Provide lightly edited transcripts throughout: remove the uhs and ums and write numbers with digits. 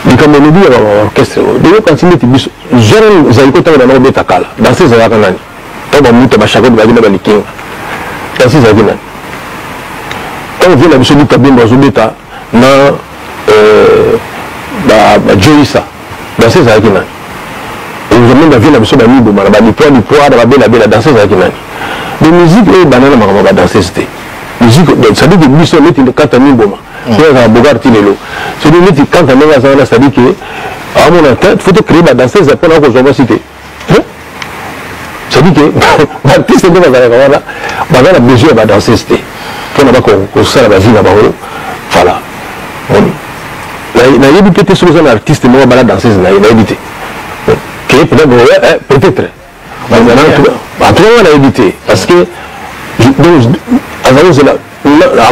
likambo lobi ya orchestre de quand il était jeune zaiko tanga na obeta kala dans ces zaka nani to ba muta ba shako ba gina ba likinga dans ces zaka nani quand vient la biso du kabimba zobeta na ba joisa dans ces zaka nani vous avez la vie la biso ba mibo ba diploie ba bela dans ces zaka nani de musique et banana ma danser c'était musique ça dit que biso met une carte mibo c'est un bogart tilelo c'est dit que quand on a ça ça dit que à mon tête faut créer la danseuse pour la cause cité ça dit que l'artiste de la besoin de danser c'était pour ne pas qu'on ça la vie là-bas voilà la yébi peut-être sur un artiste moi la danseuse la évité peut-être en tout cas on a évité parce que donc à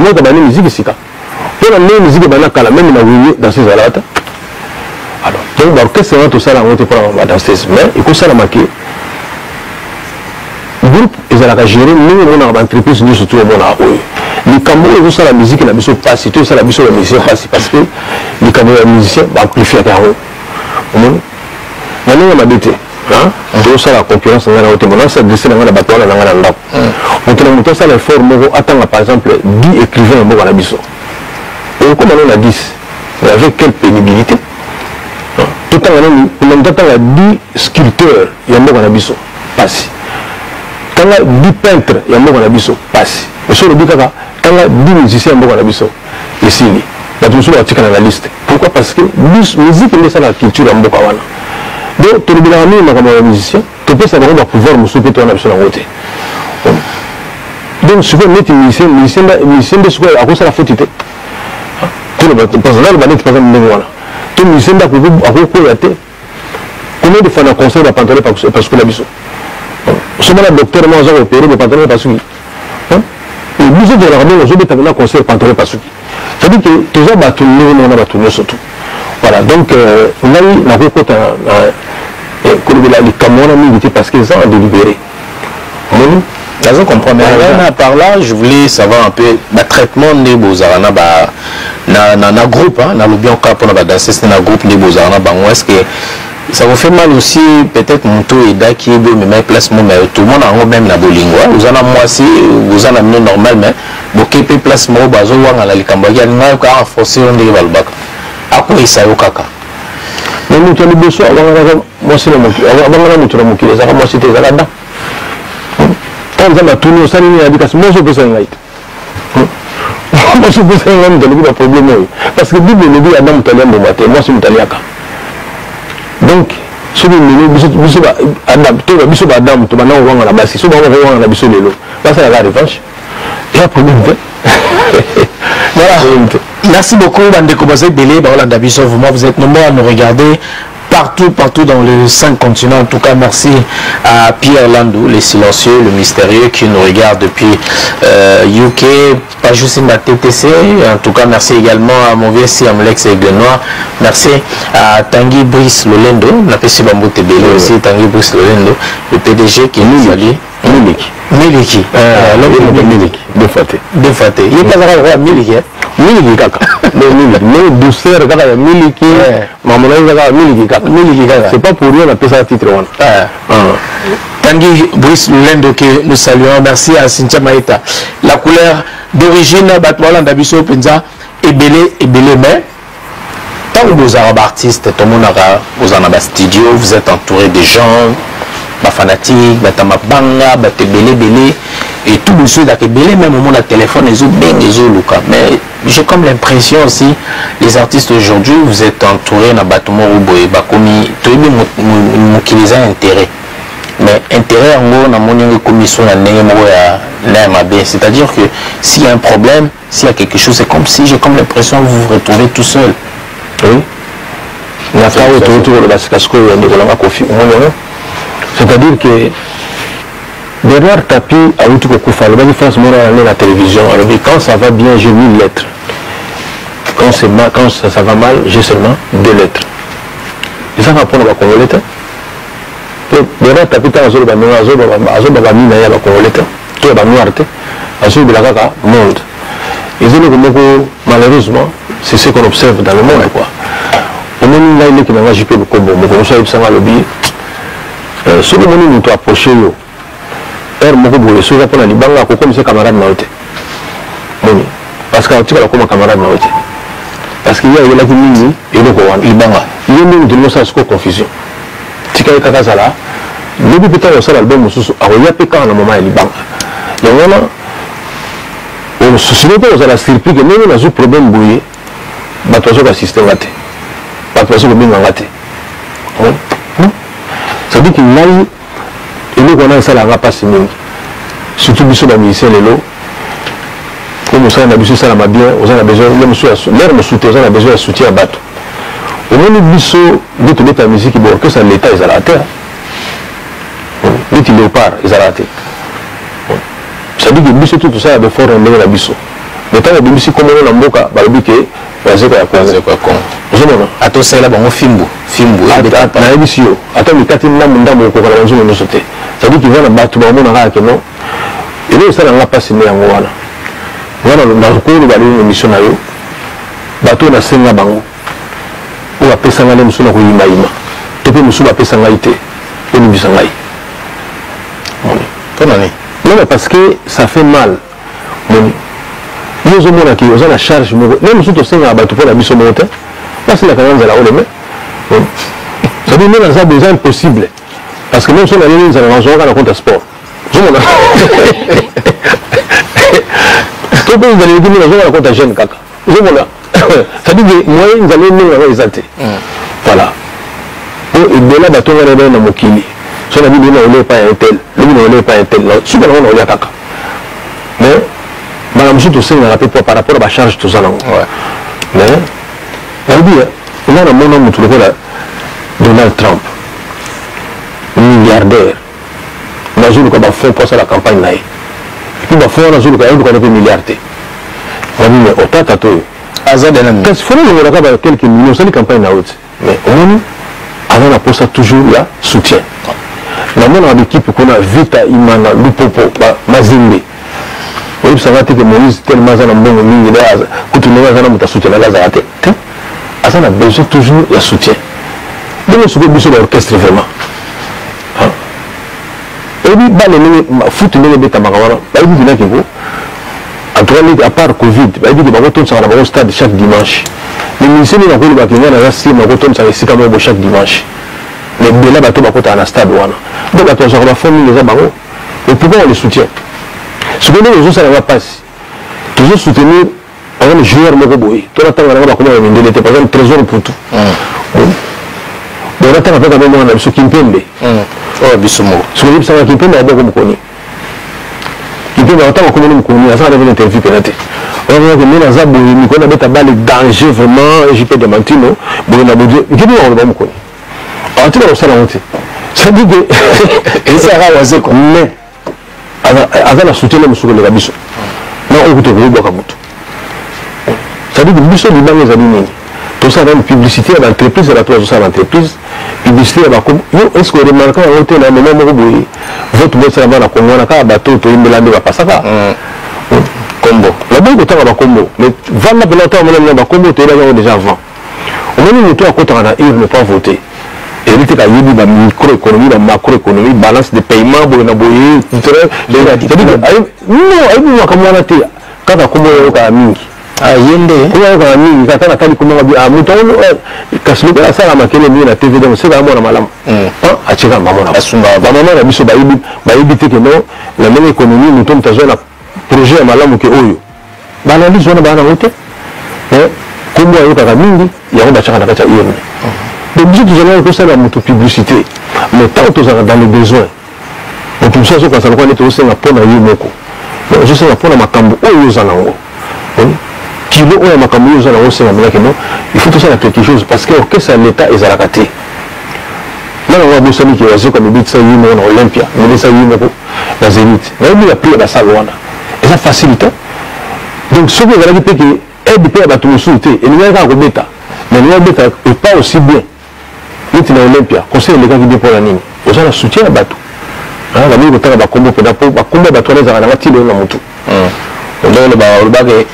moi de musique ici pour la musique de même dans ces alates. Alors, donc l'orchestre c'est tout ça la monter pour la danseuse mais il faut ça la marquer groupe ils allaient gérer nous on a entreprise nous surtout on a les Camerounais ils ont ça la musique la mission passe tout ça la mission la musicien passe parce que les Camerounais musiciens amplifier carrément maintenant on a dété hein tout ça la concurrence on a autre maintenant ça descend dans la bataille dans la ndap on te montre ça les formes attends par exemple 10 écrivains au la mission et comme on a 10 avec quelle pénibilité tout le temps on a 10 sculpteurs il y a un abisso passe quand on a 10 peintres il y a un abisso passe mais sur le but quand on a 10 musiciens il y a un abisso ici la tout sur l'article dans la liste pourquoi parce que musique c'est ça la culture en Bokawana donc tout le monde a mis comme musicien tu peux savoir on va pouvoir me souper toi en abisso la route donc si vous mettez musicien de ce à cause de la faute tout le monde parce que là le bannet par exemple voilà tout le musicien d'à côté combien de fois on a conseillé la pantalon parce que la biso ce moment là docteur moi j'ai opéré le pantalon parce que le musicien de la radio aujourd'hui t'as conseillé le pantalon parce que ça dit que toujours battu nous on a battu nous surtout voilà donc on a eu la côté les Camerounais militaires parce qu'ils ont délibéré je comprends bien. Par là, je voulais savoir un peu le traitement des Beaux-Arts dans groupe, dans le bien pour la danser dans groupe des Beaux-Arts. Est-ce que ça vous fait mal aussi peut-être mon taux et d'aki mais même placement mais tout le monde a même la bolingwa. Vous en avez moi aussi, vous en avez normal mais beaucoup de placement bazo wang à la Likambagi a n'a qu'à renforcer on dit valbak. À quoi il s'ayo kaka. Mais nous avons besoin moi c'est le mot. Avant la mouture mon qui les a moi c'était ça là-dedans. Quand on a tourné au salon, il a dit que moi je peux ça moi je peux ça le problème parce que Bible le dit Adam talent bon matin moi c'est mutaliaka donc ce que nous Adam to biso Adam to bana wanga na basi so ba wanga na biso lelo ça la revanche il y a problème voilà merci beaucoup Bandeko Bazé Belé Baolanda biso vous êtes nombreux à nous regarder partout dans les 5 continents. En tout cas, merci à Pierre Landou, les silencieux, le mystérieux qui nous regarde depuis UK, pas juste la TTC. En tout cas, merci également à mon vieux Siamlex et Glenoir. Merci à Tanguy Brice Lolendo, la PC Bambou Tébélé aussi, Tanguy Brice Lolendo, le PDG qui nous salue. Miliki. Miliki. Deux fois. Il est pas à Miliki. Miliki kaka. Mais douceur kaka Miliki. Maman kaka Miliki kaka. C'est pas pour rien on appelle ça titre one. Tanguy Brice Lolendo que nous saluons. Merci à Cynthia Maïta. La couleur d'origine Batouala Ndabiso Penza est belé mais tant que vous êtes artiste, tout le monde vous en avez studio, vous êtes entouré de gens. Ma fanatique, ma banga, ma belé et tout le suite avec belé même au moment de téléphone les autres bien les autres Lucas mais j'ai comme l'impression aussi les artistes aujourd'hui vous êtes entourés dans bâtiment ou bah comme tout le monde qui les a intérêt mais intérêt en gros dans mon commission c'est-à-dire que s'il y a un problème s'il y a quelque chose c'est comme si j'ai comme l'impression que vous vous retrouvez tout seul oui c'est-à-dire que derrière tapis à l'autre coup il France la télévision alors quand ça va bien j'ai 1000 lettres quand ça va mal j'ai seulement 2 lettres et ça va prendre la congolette derrière tapis dans azolo ba mina ya ba congolette to ba noirte azolo la kaka monde et malheureusement c'est ce qu'on observe dans le monde quoi on ngai leki na nga JP Lukombo moko so yebisanga lobi soki moni moto approché yo heure moko boye soki mpona libanga akokomisa camarade na yo te moni parce que atikala koma camarade na yo te parce que ye ayelaki mingi eloko wana libanga ye mingi tolingo osala siko confusion tika ye kaka azala lobi mpe ntango osala album mosusu akoya mpe kaka na moma ya libanga yango wana sino mpe ozala surpris ke ndenge nazwi problème boye bato bazoka assiste nga te bato bazokobenga nga te c'est-à-dire que ngai eloko wana esalanga mpasi mingi surtout biso bamusicien lelo po mosala na biso esalama bien oza na besoin l'aire mosusu te oza na besoin ya soutien ya bato omoni biso nde tobeta musiki bo orchestre ya l'état ezalaka te neti léopard ezalaka te c'est-à-dire que biso to tosala befort na ndenge na biso mais ntango ebimisi komono na mboka balobi ke bazeko ya kongo ozomona atosala bango fimbu nayebisi yo ata mikati ndambo okoka na banzongo nyonso te c'est-à-dire que eza na bato bamona kaka keno elo esalanga mpasi nde yango wana nakoloba lelo émission na yo bato oyo nasenga bango oyo bapesanga nde mosu na koyimayima to mpe mosu bapesa ngai te olibisa ngai mpona non mais parce que ça fait mal moni yo ozomona ke oza na charge moko ne mosusu tosengaka bato mpo na biso moko te basilaka nga nzala oleme c'est-à-dire nde naza eza impossible parce que même so naleli nzala nazwaka na compte ya sport ozomona to mpe nzala eleki nde nazwaka na compte ya jeune kaka ozomona c'est-à-dire que moyen nzala ndenge yango eza te voilà po ebela bato nga na na mokili so na bino na ole epai ya etel lobi na ole epai ya etel suka nango na olia kaka mais bana mosusu tosengaka mpe par rapport a bacharge toza nango mais nalobi nga na mona motu lokola Donald Trump milliardaire nazoluka bafond mpo asala campagne na ye epuis bafond wana azoluka ayoluka mpe milliard te abi mais otata to oyo aza dena kasi fona longolaka ba quelques millions osali campagne na yo te mais omoni aza na posa toujours ya soutien namonaka baekipe kuna vita imana lupopo mazimbe oyebisanga te ke moïse tellement aza na mbongo mingi kutu ndenge aza na moto asoutenaka azala te aza na besoin toujours ya soutien ndenge soki biso baorchestre vraiment oyebi bale ndenge futu ndenge ebetamaka wana bayebi vinaki ko en tout cas à part covid bayebi ke bakotondisaka na bango stade chaque dimanche mais ministère nini nakolobaka nga naza sima bakotondisaka esika moko chaque dimanche mais bela bato bakotaka na stade wana nde bato bazwaka bafond mingi eza bango et pourquoi on les soutient soki ndenge ozosalanga mpasi tozosoutenir par exemple joueur moko boye tonatanga nanga bakomaka mindele te par exemple trésor putu bonatanga mpe kambe mwana na biso kimpembe oyo biso moko soki oyebisanga kimpembe aboko mokoni kimpembe atanga komoni mokoni azanga na interview pena te oyamonake nde naza boye mikolo nabeta bale danger vraiment jp diamantino boye na bodie kipi bakoloba mokoni atina kosala yango te c'est-à-dire que esaka wazeko mais aza na soutien na mosuku eleka biso na oyo kuta koyebwaka motu c'est-à-dire que biso libanga ezali nini tosala nani publicité ya baentreprise ya bato bazosala baentreprise publicité ya bakomo yo est ce que remarka yango te na moment moko boye vote bosalama na kongo wana kaka bato oyo toyembela nde bapasaka kombo naboyi kotanga bakombo mais vanda mpena ntango monamina bakombo toyebaki yango déjà avant omoni moto akotaka na urne pas voter et il y a des microéconomie, la macroéconomie, balance de paiement, boye na boye, non, ayi wakamwa na te, kaka komo yoka mingi. Ah yende. Komo yoka mingi, kaka na kali komo bi mutongo kaslo ka sala makele mi na TV donc c'est vraiment na malamu. Achika mamona. Asunga ba mama na biso bayibi te que non, la même économie nous tombe tazo na projet ya malamu ke oyo. Bana lizo na bana wote. Komo yoka mingi, yango bachaka na kata yene. Donc, nous allons faire la publicité, mais tant que nous sommes dans les besoins, donc nous sommes quand ça nous est aussi un peu dans le moko. Je sais pas pour ma cambo ou aux anango. Kilo ou ma cambo aux anango c'est la meilleure que non. Il faut tout ça quelque chose parce que l'orchestre à l'état est à la carte. Là on va bosser avec les autres comme dit ça yimo na Olympia, mais ça yimo na Zénith. Mais il y a plus la salle wana. Et ça facilite. Donc ce que vous allez dire que aide pas à tout le souté et nous allons bêta. Mais nous bêta pas aussi bien. Niti na Olympia, conseil les gars qui dépôt la nini. Vous avez soutien à bateau. La mingi kotanga bakombo pena po bakombo bato wana ezaka na matilo na mutu. Ndolo ba olobake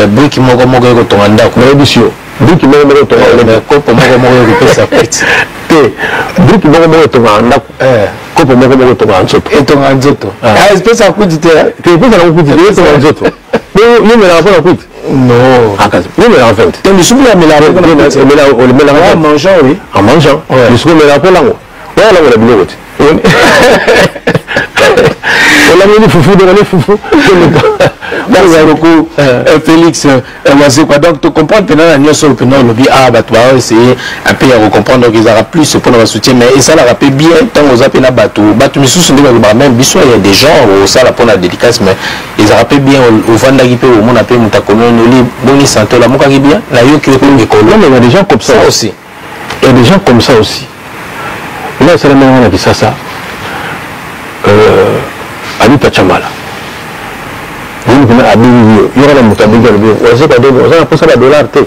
brick moko moko eko tonga ndako. Na ebisio. brique moko moko tonga kopo moko moko kopesa peti te brique moko moko tonga ndako kopo moko moko tonga nzoto etonga nzoto espèce ya kuti te espèce ya kuti te tonga nzoto yo melaka mpona kuti non akazi yo melaka 20 te lisuku ya melaka en mangeant oui en mangeant lisuku melaka mpo lango oya lango na biloko te olameli fufu donale fufu merci beaucoup Félix Mazekwa. Donc tu comprends pendant la nyonso pendant le bi ah bato ba essayer un peu à comprendre qu'ils aura plus pour notre soutien mais et ça la rappelle bien tant aux appels bato misusu ndeba ba même biso il y a des gens au ça la pour la dédicace mais ils rappellent bien au vanda qui peut au monde appel mutakono li boni santé la moka qui bien la yo qui peut école non mais il y a des gens comme ça aussi il y a des gens comme ça aussi là c'est la même qui ça Anita Chamala. Vous venez à Bingio, il y aura la moutabinga, on sait pas de on a posé la dollar T.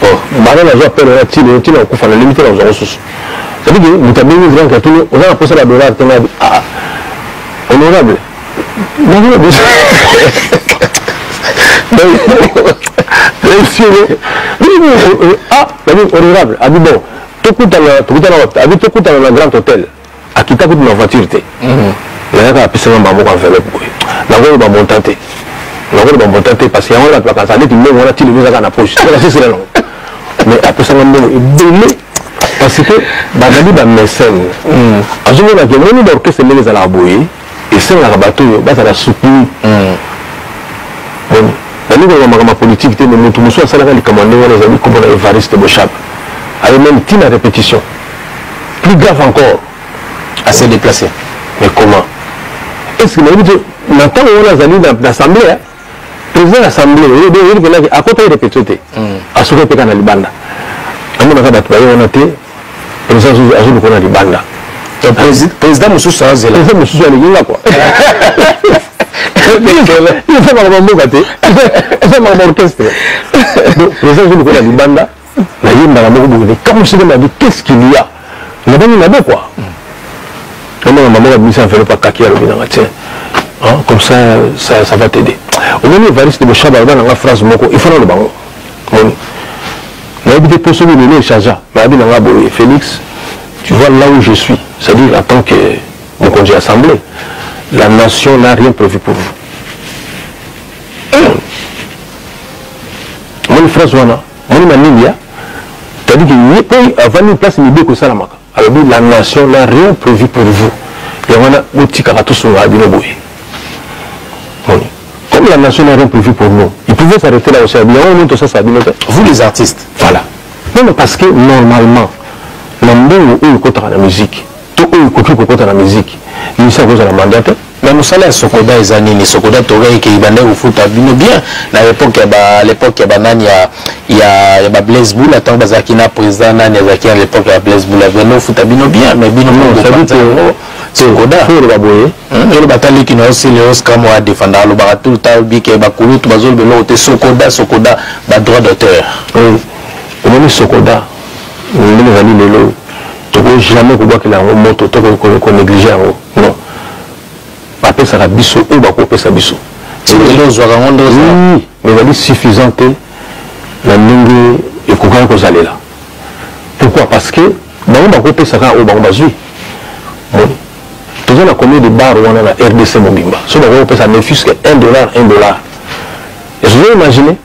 Oh, maintenant la joie perd la tille, on tire au coup, on a limité les ressources. Ça veut dire que moutabinga, grand catou, on a posé la dollar T. Ah, honorable. Ah, honorable. Ah, bon, tout coûte dans le grand hôtel. À qui t'a coûté ma voiture. Il y a un peu de bambou en fait. La voie de monter. La voie de monter parce qu'il y a un peu de place. On a tiré les à poche. C'est long. Mais après ça, on a parce que Bagadi va médecin. À ce moment-là, il y a un orchestre qui est à la bouée et c'est un bateau qui va soutenir. La ligue de la politique, mais nous tous les salariés commandés, les amis comme on a Evariste Bochab. Avec même une répétition. Plus grave encore. Assez déplacé. Mais comment? Est-ce que maintenant on a allé dans l'assemblée, président de l'assemblée, il y a à côté de répété, à ce que dans Libanda. On a été président de Libanda. Président Moussou Sarazela. Président Moussou Sarazela quoi. Il fait ma maman gâté. Il fait ma orchestre. Président de Libanda, la yéma la maman gâté. Comme je m'a dit, qu'est-ce qu'il y a? Il y a bien une quoi. Maman a mis ça en fait pas kaki à comme ça va t'aider. On a mis Evariste de Bochab dans la phrase moko il faut le bango. On a habité pour sauver le chargeur. Félix, tu vois là où je suis, c'est-à-dire en tant que mon congé assemblée, la nation n'a rien prévu pour vous. Mon phrase wana, mon manilia, c'est-à-dire que avant une place ni que ça la maka. Alors la nation n'a rien prévu pour vous. Il y a un outil qui a tout sur la Binoboé. Comme la nation n'a rien prévu pour nous, ils pouvaient s'arrêter là aussi. Vous les artistes. Voilà. Non, mais parce que normalement, l'homme où il compte dans la musique, tout où il compte dans la musique, il s'est posé la mandate. Mais nous sommes là, Sokoda et Zanini, Sokoda Toré qui est au foot à Bino bien. À l'époque, il y a Blaise Boule, attends, Bazakina, président Nani, Zaki à l'époque, il y a Blaise Boule, il y a au foot à Bino bien, mais Bino non, ça veut dire Sokoda. Il y a le bataille qui n'a aussi les Oscar à défendre, le baratou, le tabi, qui est Bakoulou, tout Bazol, Belo, Sokoda, droit d'auteur. Oui, on a mis Sokoda, on a mis les lots, tu ne peux jamais voir qu'il a un moto, qu'on néglige en haut. Non. Après ça va biso ou va couper sa biso. Oui, mais il va dire suffisante la langue et qu'on va aller là. Pourquoi? Parce que on va couper ça au bas bazui. Tout ça on a combien de bars on a la RDC Mobimba. Si on va couper ça ne fût que $1. Et je vais imaginer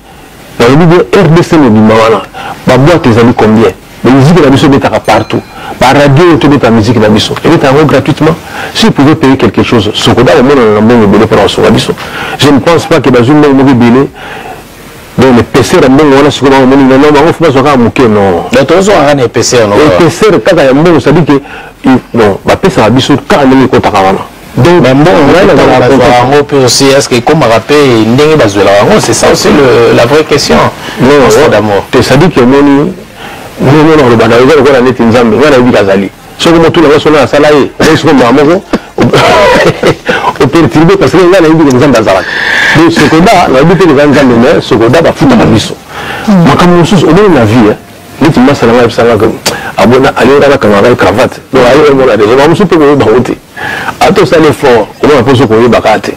la RDC Mobimba voilà. Ma boîte tes amis combien? La musique la biso est partout. La radio est la musique la biso. Elle est en haut gratuitement. Si vous pouvez payer quelque chose, ce que dans le monde je ne pense pas que dans une monde belé, dans les PC, on a ce qu'on a non, on faut pas se non. Mais tous on a des PC, non. Les PC, quand il y a un monde, ça dit que non, ma PC a biso quand on est content avant. Donc, bon, on peut aussi, est-ce que comme rappel, c'est ça aussi la vraie question. Non, d'amour. Ça dit que non, le banal, on a été nzambe, on a eu Gazali. Ce que tout le reste, on a salarié, on est sur le maman, on peut perturber parce qu'il y a eu des nzambe d'Azalak. Donc, ce qu'on a, on a dit que les nzambe, mais ce qu'on a, va foutre à la mission. Mais comme nous sommes, on est dans la vie, les timmas, ça va être ça, abona, aller dans la camarade, cravate. Donc, aller dans la maison, on se peut pas barouter. À tout ça, l'effort, on va poser pour les bacate.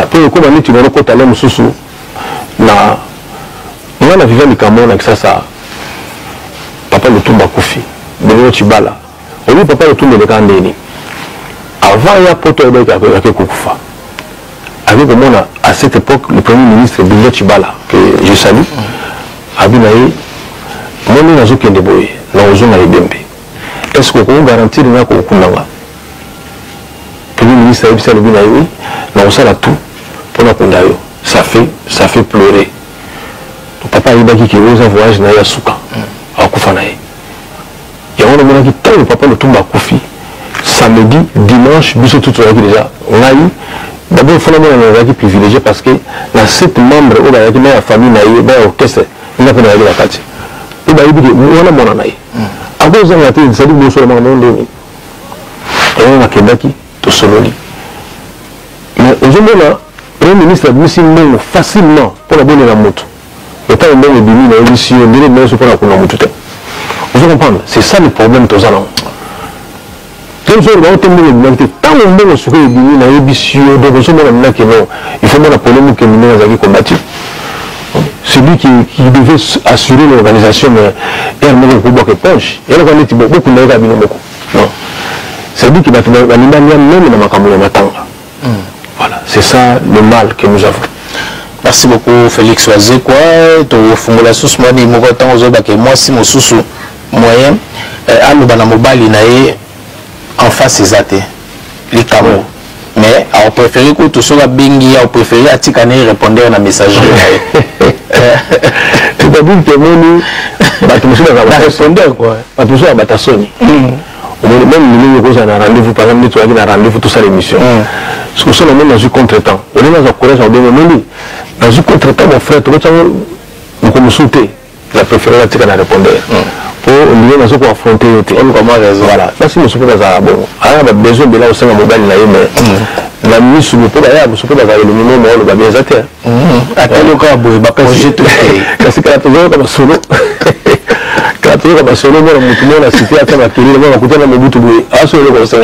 Pour le coup, on est une recôte à l'homme sous-sous. on a vécu Nikamon avec ça papa le Toumba Koufi Benoît Chibala on dit papa le Toumba de Kandeni avant il y a Poto Ebeka avec Koufa avec comment à cette époque le premier ministre Benoît Chibala que je salue Abinaï moi nous n'avons qu'un déboy nous avons un bembe est-ce qu'on peut garantir qu'il y a un Kunanga premier ministre Abissa Abinaï oui nous avons tout pour la Kundayo ça fait pleurer papa Ibaki qui ose un voyage na Yasuka à Koufanaï. Il y a un moment qui tant le papa le Toumba Koufi samedi, dimanche, biso tout ça déjà. On a eu d'abord fondamentalement on a été privilégié parce que dans 7 membres au Bayaki na famille na eu ba orchestre il a pas la carte. Il va dire on a mon anaï. À cause de la télé ça dit bon seulement non demi. Et on a Kendaki to sololi. Mais aujourd'hui là, le ministre a dit facilement pour la bonne la moto. Le temps où on est venu dans l'émission, on dirait que c'est pour la moto. Vous comprenez? C'est ça le problème de nos allons. Tant qu'on est sur les bini dans l'émission, donc on se dit il faut la polémique que nous avons combattu. Celui qui devait assurer l'organisation, il y a un peu de poche. Il y a beaucoup de beaucoup. C'est lui qui va même dans ma caméra. Voilà, c'est ça le mal que nous avons. Merci beaucoup Félix Wazé quoi to fungula susu mani moko tango zo bake moi si mosusu moyen aloba na mobali na ye en face ezate likamo mais a préféré que tout soit bengi a préféré atika ne répondre na messagerie tu peux dire que moni batu musu ba répondeur quoi batu musu ba tasoni même nous avons un rendez-vous par exemple tu as un rendez-vous tout ça l'émission parce que ça on est dans un contretemps on est dans un courage on demande dans un contretemps mon frère tu vois nous comme sauter la préférée la tika na répondre pour nous dans ce affronter on comment raison voilà ça c'est monsieur dans ça bon a besoin de là au sein de mobile là mais la mise sur le pot là monsieur dans le minimum on va bien zater à tel cas boy ba projet tout c'est que la toujours comme solo quand tu es comme solo moi mutumo la cité à ta ma kiri moi kuta na mobutu boy a solo comme ça